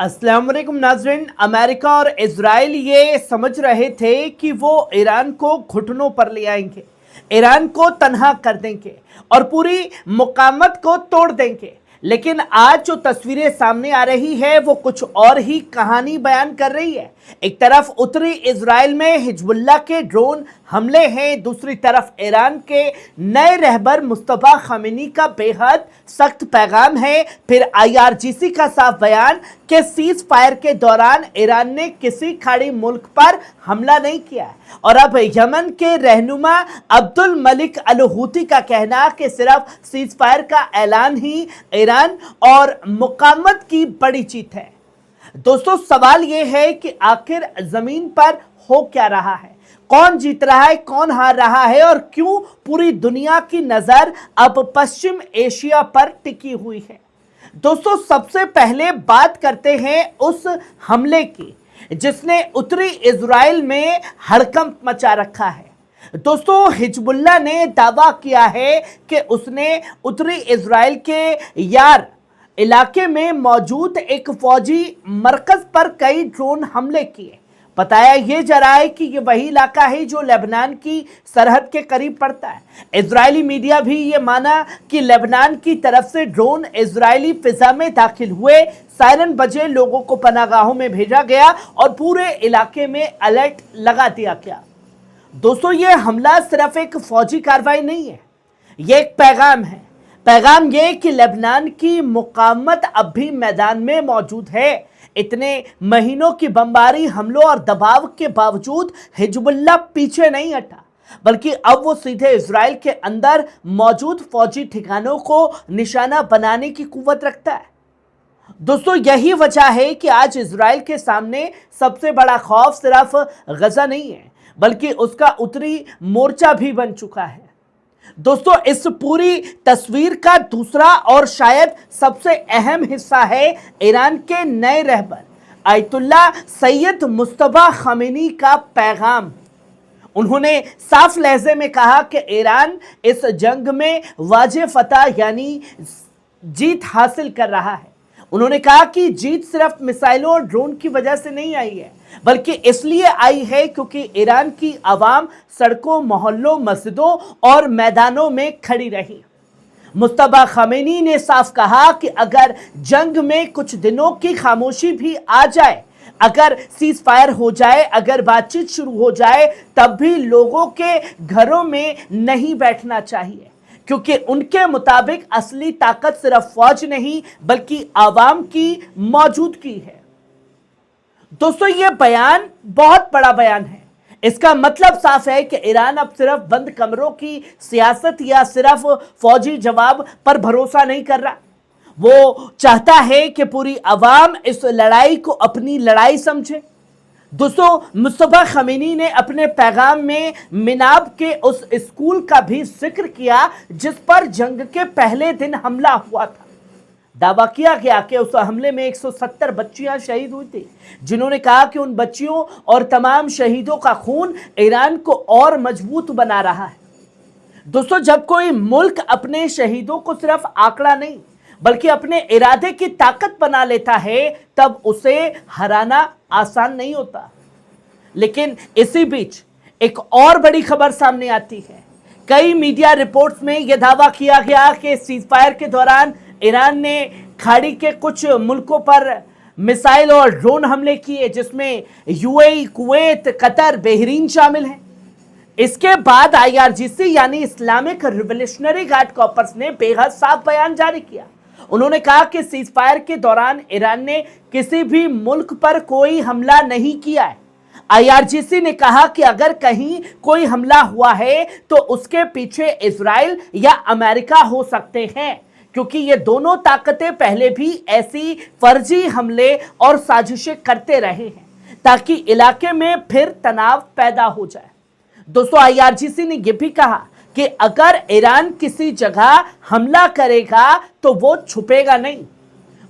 अस्सलाम वालेकुम नाज़रीन। अमेरिका और इजराइल ये समझ रहे थे कि वो ईरान को घुटनों पर ले आएंगे, ईरान को तन्हा कर देंगे और पूरी मुकावमत को तोड़ देंगे। लेकिन आज जो तस्वीरें सामने आ रही है वो कुछ और ही कहानी बयान कर रही है। एक तरफ उत्तरी इजराइल में हिजबुल्लाह के ड्रोन हमले हैं, दूसरी तरफ ईरान के नए रहबर मुस्तफा खामेनी का बेहद सख्त पैगाम है। फिर आईआरजीसी का साफ बयान कि सीज फायर के दौरान ईरान ने किसी खाड़ी मुल्क पर हमला नहीं किया है। और अब यमन के रहनुमा अब्दुल मलिक अल हूती का कहना कि सिर्फ सीज फायर का ऐलान ही ईरान और मुकावमत की बड़ी जीत है। दोस्तों, सवाल यह है कि आखिर जमीन पर हो क्या रहा है, कौन जीत रहा है, कौन हार रहा है और क्यों पूरी दुनिया की नजर अब पश्चिम एशिया पर टिकी हुई है। दोस्तों, सबसे पहले बात करते हैं उस हमले की जिसने उत्तरी इजराइल में हड़कंप मचा रखा है। दोस्तों, हिजबुल्लाह ने दावा किया है कि उसने उत्तरी इजराइल के यार इलाके में मौजूद एक फौजी मरकज पर कई ड्रोन हमले किए। बताया यह जा रहा है कि यह वही इलाका है जो लेबनान की सरहद के करीब पड़ता है। इजरायली मीडिया भी यह माना कि लेबनान की तरफ से ड्रोन इजरायली फिजा में दाखिल हुए, सायरन बजे, लोगों को पनागाहों में भेजा गया और पूरे इलाके में अलर्ट लगा दिया गया। दोस्तों, यह हमला सिर्फ एक फौजी कार्रवाई नहीं है, यह एक पैगाम है। पैगाम यह कि लेबनान की मुकावमत अब भी मैदान में मौजूद है। इतने महीनों की बमबारी हमलों और दबाव के बावजूद हिजबुल्लाह पीछे नहीं हटा, बल्कि अब वो सीधे इजराइल के अंदर मौजूद फौजी ठिकानों को निशाना बनाने की कुव्वत रखता है। दोस्तों, यही वजह है कि आज इजराइल के सामने सबसे बड़ा खौफ सिर्फ गजा नहीं है, बल्कि उसका उत्तरी मोर्चा भी बन चुका है। दोस्तों, इस पूरी तस्वीर का दूसरा और शायद सबसे अहम हिस्सा है ईरान के नए रहबर आयतुल्लाह सैयद मुस्तफा खामेनी का पैगाम। उन्होंने साफ लहजे में कहा कि ईरान इस जंग में वाजे फतह यानी जीत हासिल कर रहा है। उन्होंने कहा कि जीत सिर्फ मिसाइलों और ड्रोन की वजह से नहीं आई है, बल्कि इसलिए आई है क्योंकि ईरान की आवाम सड़कों, मोहल्लों, मस्जिदों और मैदानों में खड़ी रही। मुस्तफा खामेनी ने साफ कहा कि अगर जंग में कुछ दिनों की खामोशी भी आ जाए, अगर सीज फायर हो जाए, अगर बातचीत शुरू हो जाए, तब भी लोगों के घरों में नहीं बैठना चाहिए, क्योंकि उनके मुताबिक असली ताकत सिर्फ फौज नहीं बल्कि आवाम की मौजूदगी है। दोस्तों, यह बयान बहुत बड़ा बयान है। इसका मतलब साफ है कि ईरान अब सिर्फ बंद कमरों की सियासत या सिर्फ फौजी जवाब पर भरोसा नहीं कर रहा। वो चाहता है कि पूरी आवाम इस लड़ाई को अपनी लड़ाई समझे। दोस्तों, मुस्तफा खामेनी ने अपने पैगाम में मिनाब के उस स्कूल का भी जिक्र किया जिस पर जंग के पहले दिन हमला हुआ था। दावा किया गया कि उस हमले में 170 बच्चियां शहीद हुई थी, जिन्होंने कहा कि उन बच्चियों और तमाम शहीदों का खून ईरान को और मजबूत बना रहा है। दोस्तों, जब कोई मुल्क अपने शहीदों को सिर्फ आंकड़ा नहीं बल्कि अपने इरादे की ताकत बना लेता है, तब उसे हराना आसान नहीं होता। लेकिन इसी बीच एक और बड़ी खबर सामने आती है। कई मीडिया रिपोर्ट्स में यह दावा किया गया कि सीज फायर के दौरान ईरान ने खाड़ी के कुछ मुल्कों पर मिसाइल और ड्रोन हमले किए, जिसमें यूएई, कुवैत, कतर, बहरीन शामिल हैं। इसके बाद आईआरजीसी यानी इस्लामिक रिवोल्यूशनरी गार्ड कॉर्प्स ने बेहद साफ बयान जारी किया। उन्होंने कहा कि सीज फायर के दौरान ईरान ने किसी भी मुल्क पर कोई हमला नहीं किया है। आईआरजीसी ने कहा कि अगर कहीं कोई हमला हुआ है तो उसके पीछे इजराइल या अमेरिका हो सकते हैं, क्योंकि ये दोनों ताकतें पहले भी ऐसी फर्जी हमले और साजिशें करते रहे हैं ताकि इलाके में फिर तनाव पैदा हो जाए। दोस्तों, आईआरजीसी ने यह भी कहा कि अगर ईरान किसी जगह हमला करेगा तो वो छुपेगा नहीं,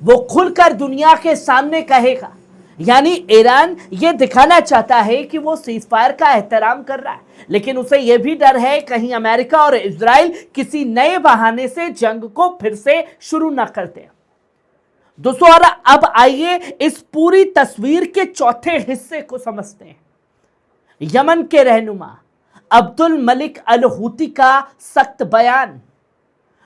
वो खुलकर दुनिया के सामने कहेगा। यानी ईरान ये दिखाना चाहता है कि वो सीज फायर का एहतराम कर रहा है, लेकिन उसे यह भी डर है कहीं अमेरिका और इजराइल किसी नए बहाने से जंग को फिर से शुरू ना कर दे। दोस्तों और अब आइए इस पूरी तस्वीर के चौथे हिस्से को समझते हैं। यमन के रहनुमा अब्दुल मलिक अल हूती का सख्त बयान।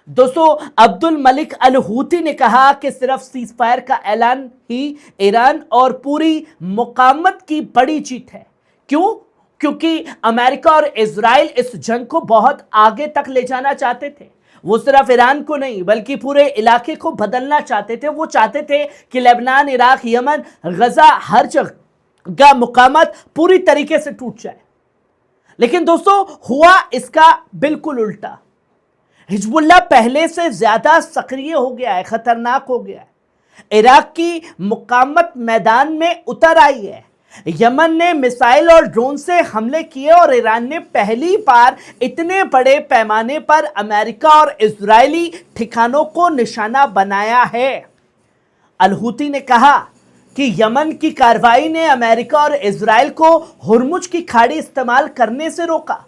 दोस्तों अब्दुल मलिक अल हूती ने कहा कि सिर्फ सीज फायर का ऐलान ही ईरान और पूरी मुकावमत की बड़ी जीत है। क्यों? क्योंकि अमेरिका और इजराइल इस जंग को बहुत आगे तक ले जाना चाहते थे। वो सिर्फ ईरान को नहीं बल्कि पूरे इलाके को बदलना चाहते थे। वो चाहते थे कि लेबनान, इराक, यमन, गजा, हर जगह मुकावमत पूरी तरीके से टूट जाए। लेकिन दोस्तों हुआ इसका बिल्कुल उल्टा। हिजबुल्लाह पहले से ज्यादा सक्रिय हो गया है, खतरनाक हो गया है। इराक की मुकावमत मैदान में उतर आई है। यमन ने मिसाइल और ड्रोन से हमले किए और ईरान ने पहली बार इतने बड़े पैमाने पर अमेरिका और इजरायली ठिकानों को निशाना बनाया है। अल हूती ने कहा कि यमन की कार्रवाई ने अमेरिका और इजराइल को हुर्मुज की खाड़ी इस्तेमाल करने से रोका।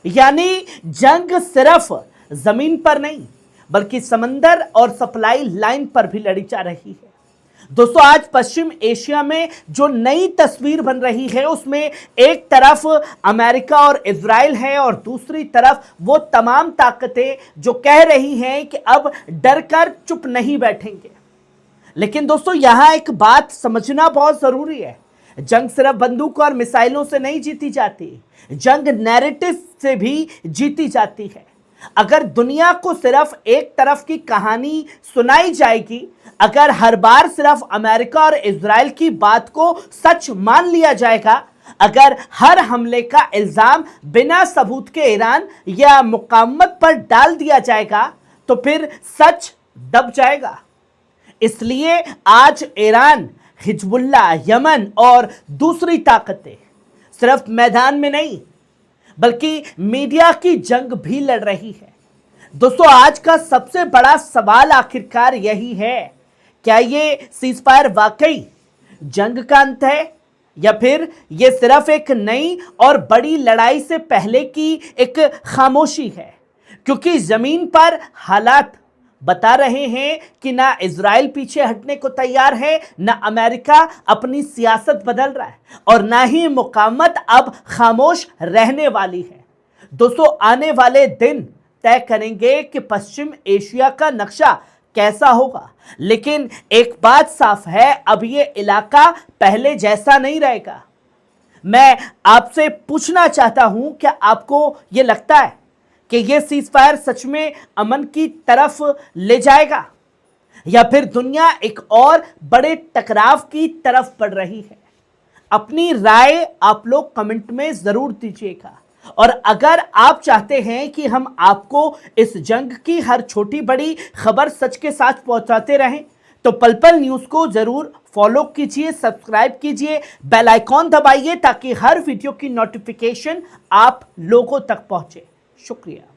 यानी जंग सिर्फ जमीन पर नहीं बल्कि समंदर और सप्लाई लाइन पर भी लड़ी जा रही है। दोस्तों आज पश्चिम एशिया में जो नई तस्वीर बन रही है उसमें एक तरफ अमेरिका और इजराइल है और दूसरी तरफ वो तमाम ताकतें जो कह रही हैं कि अब डर कर चुप नहीं बैठेंगे। लेकिन दोस्तों यहां एक बात समझना बहुत जरूरी है। जंग सिर्फ बंदूक और मिसाइलों से नहीं जीती जाती, जंग नैरेटिव से भी जीती जाती है। अगर दुनिया को सिर्फ एक तरफ की कहानी सुनाई जाएगी, अगर हर बार सिर्फ अमेरिका और इजराइल की बात को सच मान लिया जाएगा, अगर हर हमले का इल्जाम बिना सबूत के ईरान या मुकावमत पर डाल दिया जाएगा तो फिर सच दब जाएगा। इसलिए आज ईरान, हिजबुल्लाह, यमन और दूसरी ताकतें सिर्फ मैदान में नहीं बल्कि मीडिया की जंग भी लड़ रही है। दोस्तों आज का सबसे बड़ा सवाल आखिरकार यही है, क्या ये सीज फायर वाकई जंग का अंत है या फिर ये सिर्फ एक नई और बड़ी लड़ाई से पहले की एक खामोशी है? क्योंकि जमीन पर हालात बता रहे हैं कि ना इजराइल पीछे हटने को तैयार है, ना अमेरिका अपनी सियासत बदल रहा है और ना ही मुकावमत अब खामोश रहने वाली है। दोस्तों आने वाले दिन तय करेंगे कि पश्चिम एशिया का नक्शा कैसा होगा, लेकिन एक बात साफ है, अब ये इलाका पहले जैसा नहीं रहेगा। मैं आपसे पूछना चाहता हूं, क्या आपको यह लगता है कि यह सीज फायर सच में अमन की तरफ ले जाएगा या फिर दुनिया एक और बड़े टकराव की तरफ बढ़ रही है? अपनी राय आप लोग कमेंट में जरूर दीजिएगा और अगर आप चाहते हैं कि हम आपको इस जंग की हर छोटी बड़ी खबर सच के साथ पहुंचाते रहें तो पल पल न्यूज को जरूर फॉलो कीजिए, सब्सक्राइब कीजिए, बेल आइकॉन दबाइए ताकि हर वीडियो की नोटिफिकेशन आप लोगों तक पहुंचे। शुक्रिया।